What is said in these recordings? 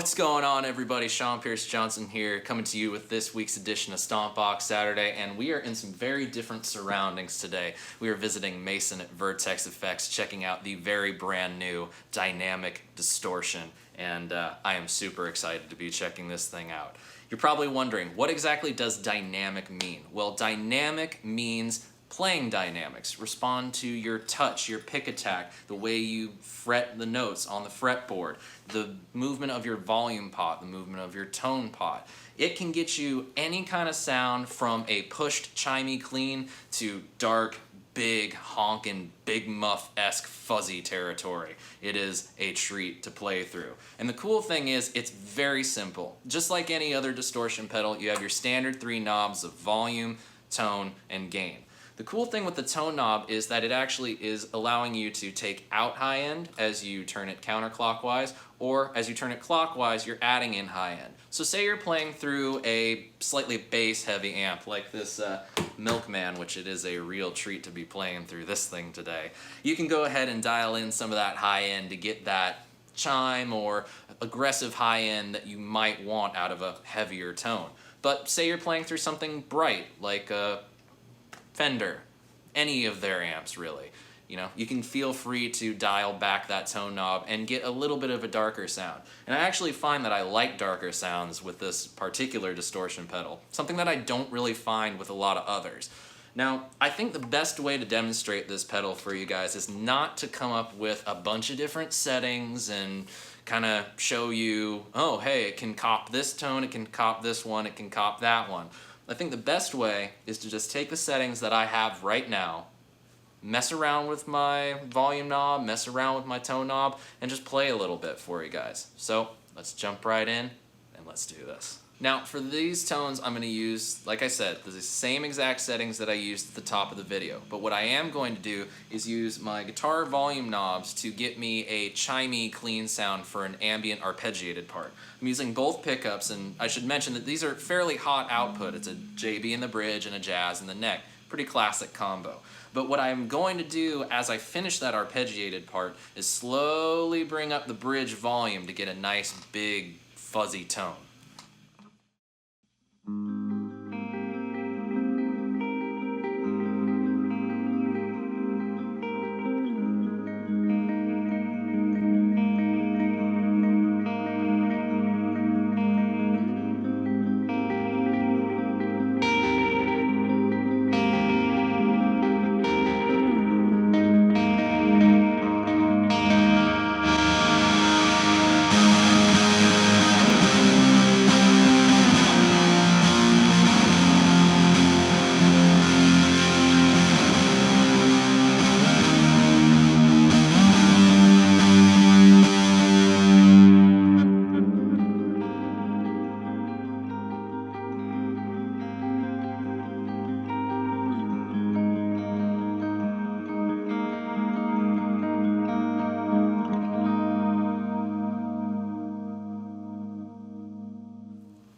What's going on, everybody? Sean Pierce Johnson here, coming to you with this week's edition of Stompbox Saturday, and we are in some very different surroundings today. We are visiting Mason at Vertex Effects, checking out the very brand new Dynamic Distortion, and I am super excited to be checking this thing out. You're probably wondering, what exactly does dynamic mean? Well, dynamic means playing dynamics. Respond to your touch, your pick attack, the way you fret the notes on the fretboard, the movement of your volume pot, the movement of your tone pot. It can get you any kind of sound from a pushed chimey clean to dark, big, honkin', big muff-esque fuzzy territory. It is a treat to play through. And the cool thing is, it's very simple. Just like any other distortion pedal, you have your standard 3 knobs of volume, tone, and gain. The cool thing with the tone knob is that it actually is allowing you to take out high end as you turn it counterclockwise, or as you turn it clockwise, you're adding in high end. So say you're playing through a slightly bass heavy amp like this Milkman, which it is a real treat to be playing through this thing today. You can go ahead and dial in some of that high end to get that chime or aggressive high end that you might want out of a heavier tone. But say you're playing through something bright like a Fender, any of their amps really. You know, you can feel free to dial back that tone knob and get a little bit of a darker sound. And I actually find that I like darker sounds with this particular distortion pedal, something that I don't really find with a lot of others. Now, I think the best way to demonstrate this pedal for you guys is not to come up with a bunch of different settings and kind of show you, oh, hey, it can cop this tone, it can cop this one, it can cop that one. I think the best way is to just take the settings that I have right now, mess around with my volume knob, mess around with my tone knob, and just play a little bit for you guys. So let's jump right in and let's do this. Now for these tones I'm going to use, like I said, the same exact settings that I used at the top of the video. But what I am going to do is use my guitar volume knobs to get me a chimey clean sound for an ambient arpeggiated part. I'm using both pickups, and I should mention that these are fairly hot output. It's a JB in the bridge and a jazz in the neck. Pretty classic combo. But what I'm going to do as I finish that arpeggiated part is slowly bring up the bridge volume to get a nice big fuzzy tone.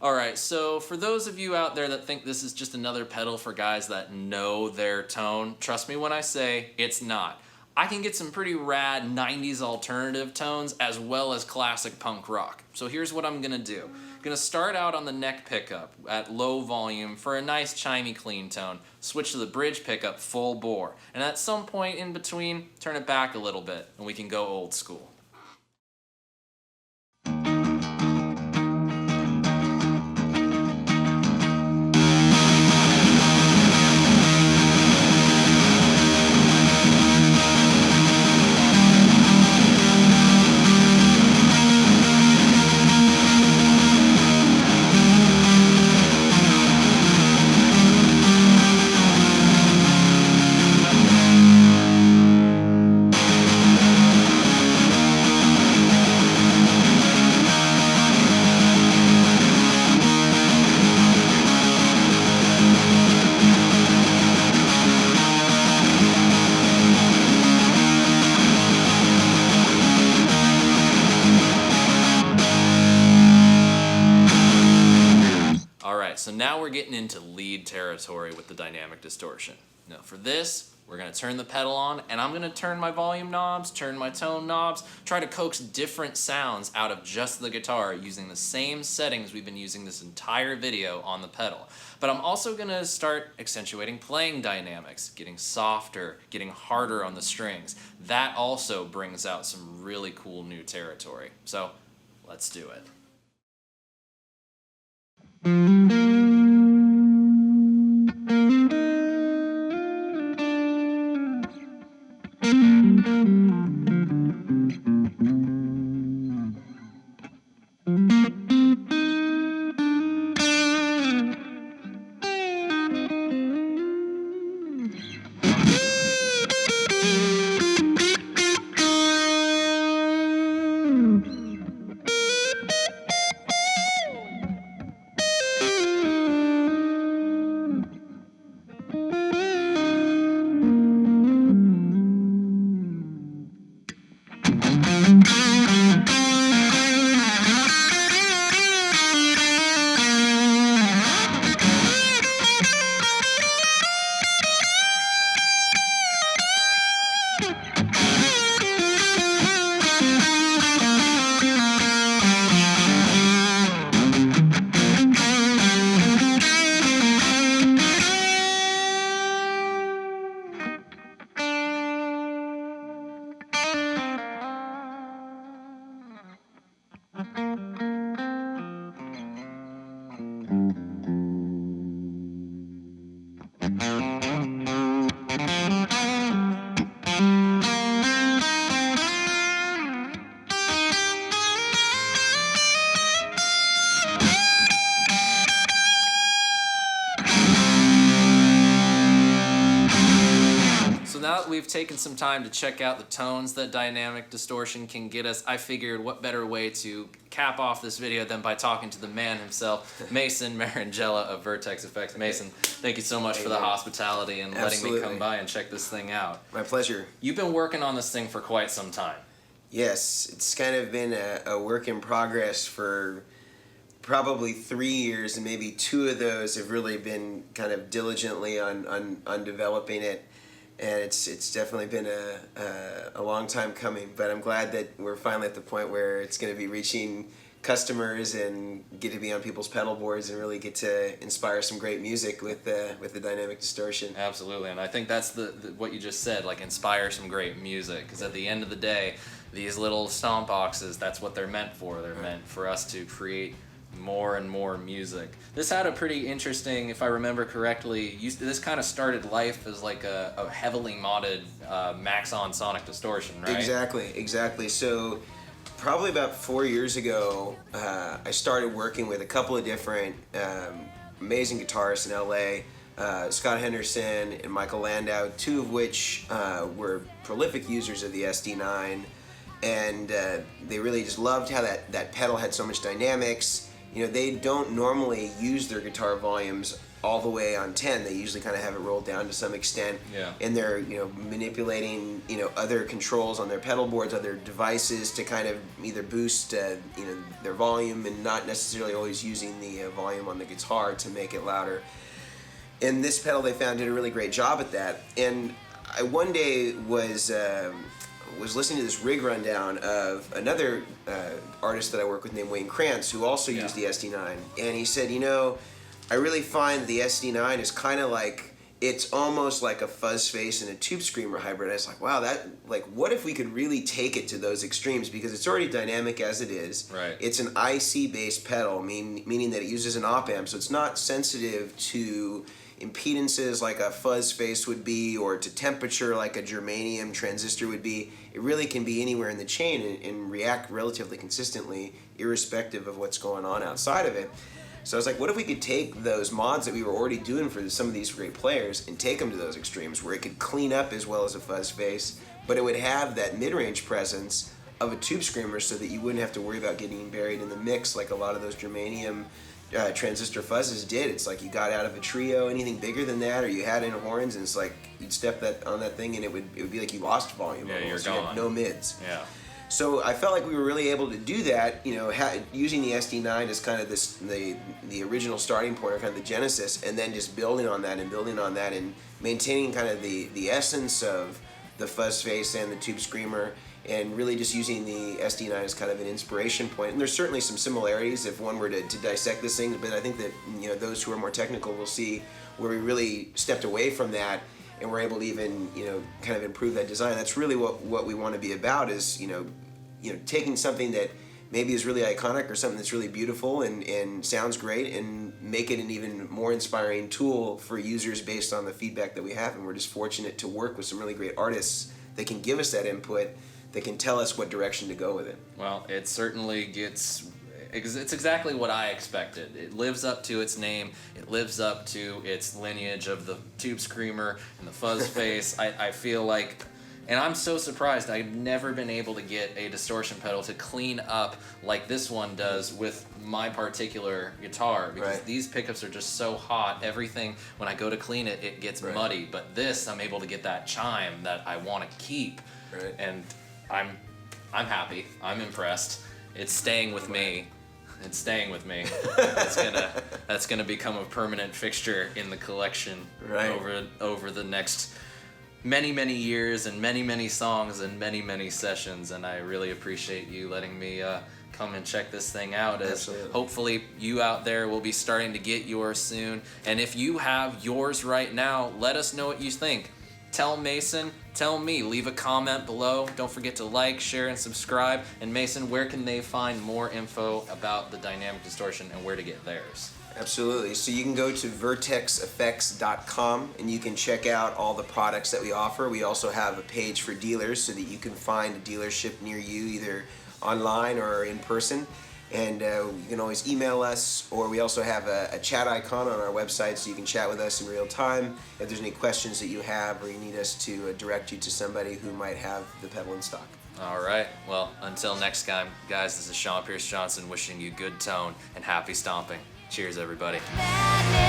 Alright, so for those of you out there that think this is just another pedal for guys that know their tone, trust me when I say it's not. I can get some pretty rad 90s alternative tones as well as classic punk rock. So here's what I'm gonna do. I'm gonna start out on the neck pickup at low volume for a nice chimey clean tone, switch to the bridge pickup full bore, and at some point in between, turn it back a little bit and we can go old school. So now we're getting into lead territory with the dynamic distortion. Now for this, We're going to turn the pedal on, and I'm going to turn my volume knobs, turn my tone knobs, try to coax different sounds out of just the guitar using the same settings we've been using this entire video on the pedal. But I'm also going to start accentuating playing dynamics, getting softer, getting harder on the strings. That also brings out some really cool new territory. So let's do it. So now that we've taken some time to check out the tones that Dynamic Distortion can get us, I figured what better way to cap off this video than by talking to the man himself, Mason Marangella of Vertex Effects. Mason, thank you so much for the hospitality and letting me come by and check this thing out. My pleasure. You've been working on this thing for quite some time. Yes, it's kind of been a work in progress for probably 3 years, and maybe 2 of those have really been kind of diligently on developing it. And it's definitely been a long time coming, but I'm glad that we're finally at the point where it's going to be reaching customers and get to be on people's pedal boards and really get to inspire some great music with the Dynamic Distortion. Absolutely, and I think that's what you just said, like inspire some great music, because at the end of the day, these little stomp boxes, that's what they're meant for. They're meant for us to create more and more music. This had a pretty interesting, if I remember correctly, this kind of started life as like a heavily modded Maxon sonic distortion, right? Exactly. So probably about 4 years ago, I started working with a couple of different amazing guitarists in LA, Scott Henderson and Michael Landau, 2 of which were prolific users of the SD9, and they really just loved how that pedal had so much dynamics. You know, they don't normally use their guitar volumes all the way on 10. They usually kind of have it rolled down to some extent. Yeah. And they're, manipulating, other controls on their pedal boards, other devices to kind of either boost, their volume, and not necessarily always using the volume on the guitar to make it louder. And this pedal, they found, did a really great job at that. And I one day was listening to this rig rundown of another artist that I work with named Wayne Krantz, who also used the SD9, and he said, I really find the SD9 is kind of like, it's almost like a fuzz face and a tube screamer hybrid. I was like, wow, what if we could really take it to those extremes, because it's already dynamic as it is. Right. It's an IC based pedal, meaning that it uses an op amp, so it's not sensitive to impedances like a fuzz face would be, or to temperature like a germanium transistor would be. It really can be anywhere in the chain and react relatively consistently, irrespective of what's going on outside of it. So I was like, what if we could take those mods that we were already doing for some of these great players and take them to those extremes where it could clean up as well as a fuzz face, but it would have that mid-range presence of a tube screamer, so that you wouldn't have to worry about getting buried in the mix like a lot of those germanium transistor fuzzes did. It's like you got out of a trio, anything bigger than that, or you had in horns, and it's like you'd step on that thing and it would be like you lost volume. Yeah, almost. you're gone. You had no mids. Yeah. So I felt like we were really able to do that, you know, using the SD9 as kind of the original starting point, or kind of the genesis, and then just building on that and maintaining kind of the essence of the fuzz face and the tube screamer, and really just using the SD9 as kind of an inspiration point. And there's certainly some similarities if one were to dissect this thing, but I think that, you know, those who are more technical will see where we really stepped away from that and we're able to even, you know, kind of improve that design. That's really what we want to be about, is, you know, taking something that maybe is really iconic or something that's really beautiful and sounds great, and make it an even more inspiring tool for users based on the feedback that we have. And we're just fortunate to work with some really great artists that can give us that input, that can tell us what direction to go with it. Well, it certainly gets... It's exactly what I expected. It lives up to its name. It lives up to its lineage of the tube screamer and the fuzz face. I feel like... And I'm so surprised I've never been able to get a distortion pedal to clean up like this one does with my particular guitar, because Right. these pickups are just so hot. Everything, when I go to clean it, it gets Right. muddy. But this, I'm able to get that chime that I want to keep. Right. And I'm happy. I'm impressed. It's staying with me. It's staying with me. That's gonna become a permanent fixture in the collection Right. over the next many years and many songs and many sessions. And I really appreciate you letting me come and check this thing out, as Absolutely. hopefully you out there will be starting to get yours soon. And if you have yours right now, let us know what you think. Tell Mason, tell me, leave a comment below. Don't forget to like, share, and subscribe. And Mason, where can they find more info about the Dynamic Distortion and where to get theirs? Absolutely. So you can go to vertexeffects.com and you can check out all the products that we offer. We also have a page for dealers so that you can find a dealership near you, either online or in person. And you can always email us, or we also have a chat icon on our website so you can chat with us in real time if there's any questions that you have, or you need us to direct you to somebody who might have the pedal in stock. All right. Well, until next time, guys, this is Sean Pierce Johnson wishing you good tone and happy stomping. Cheers, everybody. Madness.